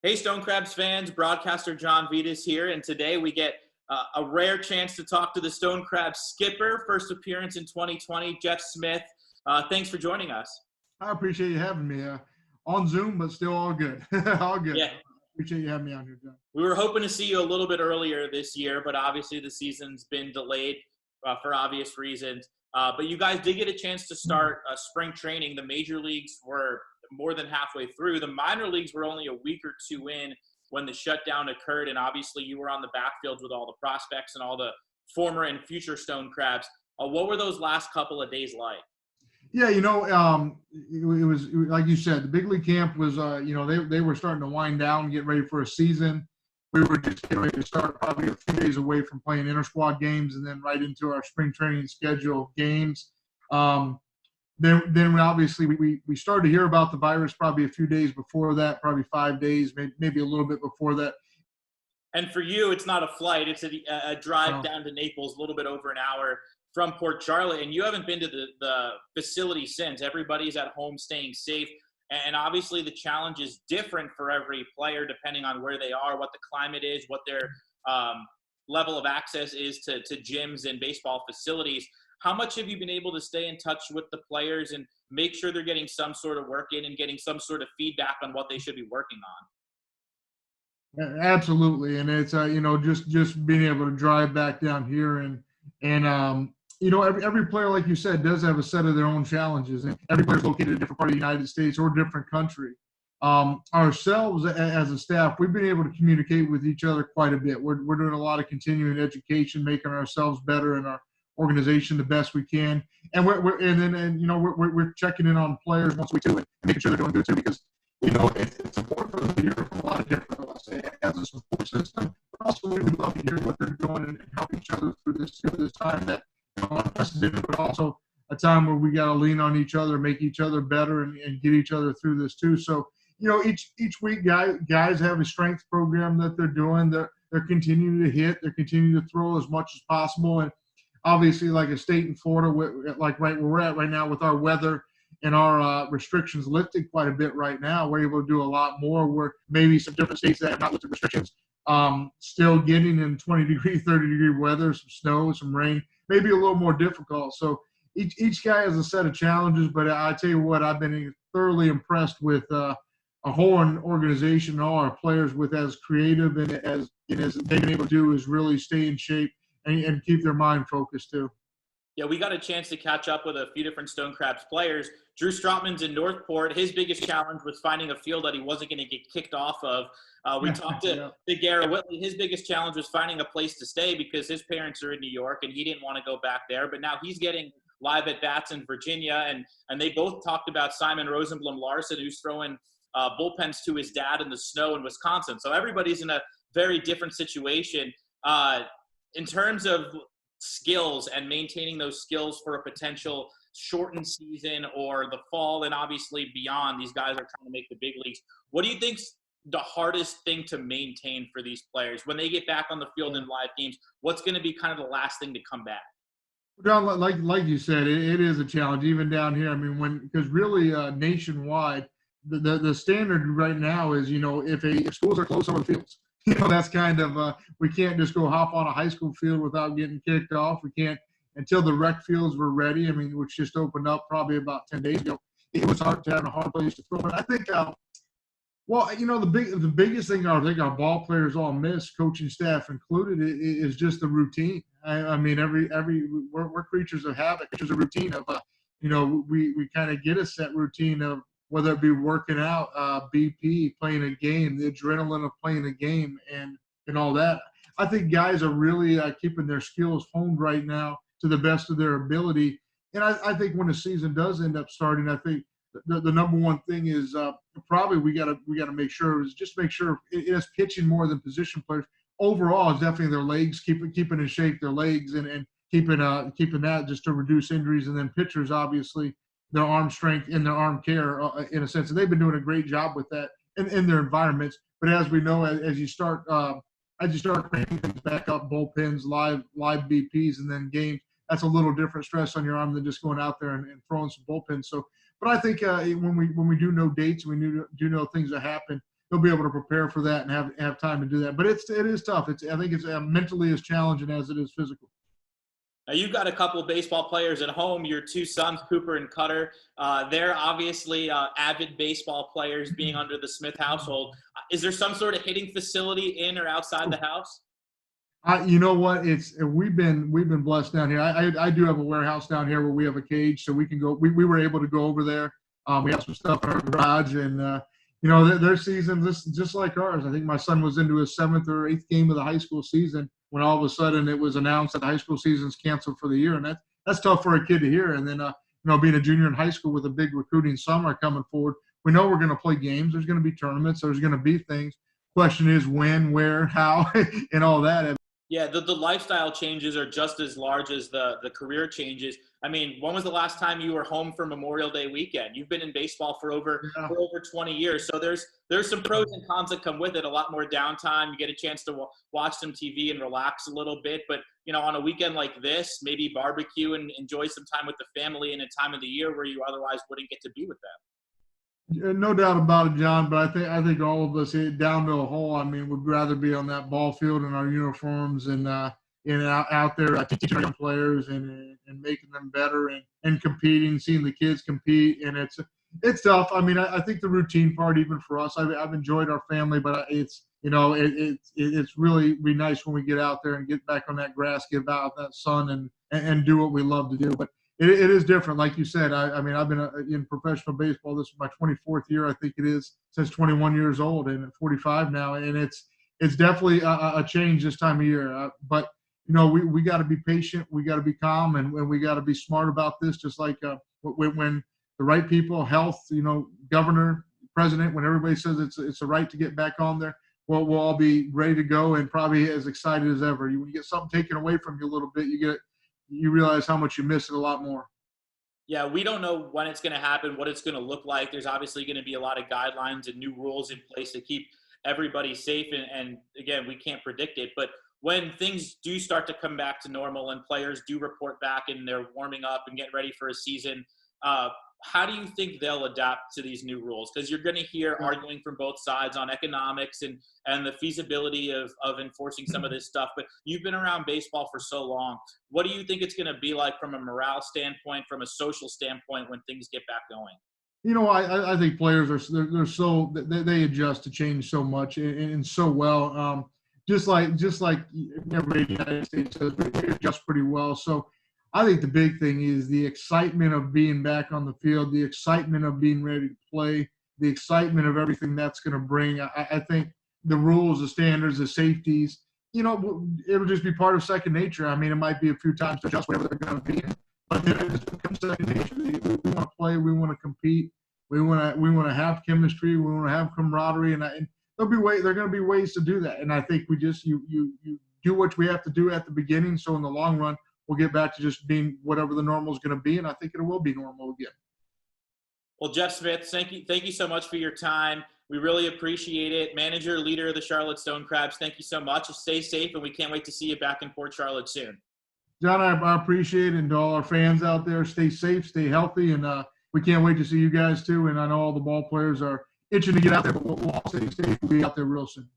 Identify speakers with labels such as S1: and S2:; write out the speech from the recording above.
S1: Hey, Stone Crabs fans, broadcaster John Vittas here, and today we get a rare chance to talk to the Stone Crabs skipper, first appearance in 2020, Jeff Smith. Thanks for joining us.
S2: I appreciate you having me on Zoom, but still all good. All good.
S1: Yeah,
S2: Appreciate you having me on here, John.
S1: we were hoping to see you a little bit earlier this year, but obviously the season's been delayed for obvious reasons. But you guys did get a chance to start spring training. The major leagues were more than halfway through. The minor leagues were only a week or two in when the shutdown occurred, and obviously you were on the backfields with all the prospects and all the former and future Stone Crabs. What were those last couple of days like?
S2: Yeah, it was like you said, the big league camp was, they were starting to wind down, get ready for a season. We were just getting ready to start, probably a few days away from playing inter-squad games, and then right into our spring training schedule games. Then obviously we started to hear about the virus probably a few days before that, probably 5 days, maybe a little bit before that.
S1: And for you, it's not a flight; it's a drive down to Naples, a little bit over an hour from Port Charlotte, and you haven't been to the facility since. Everybody's at home staying safe, and obviously the challenge is different for every player depending on where they are, what the climate is, what their level of access is to gyms and baseball facilities. How much have you been able to stay in touch with the players and make sure they're getting some sort of work in and getting some sort of feedback on what they should be working on?
S2: Absolutely, and it's just being able to drive back down here and every player, like you said, does have a set of their own challenges, and every player is located in a different part of the United States or a different country. Ourselves as a staff, we've been able to communicate with each other quite a bit. We're doing a lot of continuing education, making ourselves better in our organization the best we can, and we're checking in on players once a week too, and making sure they're doing good too, because it's important for them to hear from a lot of different of us as a support system, but also we love to hear what they're doing and help each other through this time that unprecedented, but also a time where we got to lean on each other, make each other better, and get each other through this too. So each week guys have a strength program that they're doing. They're continuing to hit, they're continuing to throw as much as possible, and obviously, like a state in Florida, like right where we're at right now with our weather and our restrictions lifted quite a bit right now, we're able to do a lot more where maybe some different states that have not lifted restrictions still getting in 20-degree, 30-degree weather, some snow, some rain, maybe a little more difficult. So each guy has a set of challenges, but I tell you what, I've been thoroughly impressed with a whole organization and all our players with as creative and as they've been able to do is really stay in shape and keep their mind focused too.
S1: Yeah, we got a chance to catch up with a few different Stone Crabs players. Drew Strotman's in Northport. His biggest challenge was finding a field that he wasn't going to get kicked off of. We talked to Garrett Whitley. His biggest challenge was finding a place to stay because his parents are in New York and he didn't want to go back there. But now he's getting live at bats in Virginia, and they both talked about Simon Rosenblum Larson, who's throwing bullpens to his dad in the snow in Wisconsin. So everybody's in a very different situation. In terms of skills and maintaining those skills for a potential shortened season or the fall and obviously beyond, these guys are trying to make the big leagues. What do you think's the hardest thing to maintain for these players when they get back on the field in live games? What's going to be kind of the last thing to come back?
S2: John, like you said, it is a challenge even down here. I mean, because really nationwide, the standard right now is if schools are closed, some of the fields. That's kind of we can't just go hop on a high school field without getting kicked off. We can't until the rec fields were ready. I mean, which just opened up probably about 10 days ago. It was hard to have a hard place to throw. But I think, the biggest thing I think our ball players all miss, coaching staff included, is just the routine. I mean, we're creatures of habit, creatures of routine. We kind of get a set routine of, whether it be working out, BP, playing a game, the adrenaline of playing a game, and all that. I think guys are really keeping their skills honed right now to the best of their ability. And I think when the season does end up starting, I think the number one thing is probably we got to make sure it is pitching more than position players. Overall, it's definitely their legs, keeping in shape their legs and keeping that just to reduce injuries. And then pitchers, obviously, their arm strength and their arm care in a sense. And they've been doing a great job with that in their environments. But as we know, as you start cranking things back up, bullpens, live BPs, and then games, that's a little different stress on your arm than just going out there and throwing some bullpens. So, but I think when we do know dates, we do know things that happen, they'll be able to prepare for that and have time to do that. But it is tough. I think it's mentally as challenging as it is physical.
S1: Now, you've got a couple of baseball players at home, your two sons, Cooper and Cutter. They're obviously avid baseball players being under the Smith household. Is there some sort of hitting facility in or outside the house?
S2: You know what? We've been blessed down here. I do have a warehouse down here where we have a cage, so we can go. We were able to go over there. We have some stuff in our garage, and their season just like ours. I think my son was into his 7th or 8th game of the high school season when all of a sudden it was announced that the high school season's canceled for the year, and that's tough for a kid to hear. And then being a junior in high school with a big recruiting summer coming forward, we know we're going to play games. There's going to be tournaments. There's going to be things. Question is when, where, how, and all that.
S1: Yeah, the lifestyle changes are just as large as the career changes. I mean, when was the last time you were home for Memorial Day weekend? You've been in baseball for over 20 years. So there's some pros and cons that come with it. A lot more downtime. You get a chance to watch some TV and relax a little bit. But, on a weekend like this, maybe barbecue and enjoy some time with the family in a time of the year where you otherwise wouldn't get to be with them.
S2: No doubt about it, John. But I think all of us, down to a whole, would rather be on that ball field in our uniforms and out there teaching our young players and making them better and competing, seeing the kids compete. And it's tough. I think the routine part, even for us, I've enjoyed our family, but it's really be nice when we get out there and get back on that grass, get out that sun and do what we love to do. But it is different. Like you said, I've been in professional baseball. This is my 24th year, I think it is, since 21 years old, and at 45 now. And it's definitely a change this time of year. But we got to be patient. We got to be calm, and we got to be smart about this. Just like when the right people, health, governor, president, when everybody says it's a right to get back on there, we'll all be ready to go and probably as excited as ever. When you get something taken away from you a little bit, you realize how much you miss it a lot more.
S1: Yeah, we don't know when it's going to happen, what it's going to look like. There's obviously going to be a lot of guidelines and new rules in place to keep everybody safe. And again, we can't predict it. But when things do start to come back to normal and players do report back and they're warming up and getting ready for a season, how do you think they'll adapt to these new rules? Because you're going to hear arguing from both sides on economics and the feasibility of enforcing some of this stuff. But you've been around baseball for so long. What do you think it's going to be like from a morale standpoint, from a social standpoint, when things get back going?
S2: I think players they adjust to change so much and so well. Just like everybody in the United States does, they adjust pretty well. So I think the big thing is the excitement of being back on the field, the excitement of being ready to play, the excitement of everything that's going to bring. I think the rules, the standards, the safeties, it'll just be part of second nature. It might be a few times to adjust whatever they're going to be, but it just becomes second nature. We want to play, we want to compete, we want to have chemistry, we want to have camaraderie, and there are going to be ways to do that. And I think we just you do what we have to do at the beginning, so in the long run, we'll get back to just being whatever the normal is going to be, and I think it will be normal again.
S1: Well, Jeff Smith, thank you so much for your time. We really appreciate it. Manager, leader of the Charlotte Stone Crabs, thank you so much. Stay safe, and we can't wait to see you back in Port Charlotte soon.
S2: John, I appreciate it, and to all our fans out there, stay safe, stay healthy, and we can't wait to see you guys too. And I know all the ball players are itching to get out there, but we'll all stay safe. We'll be out there real soon.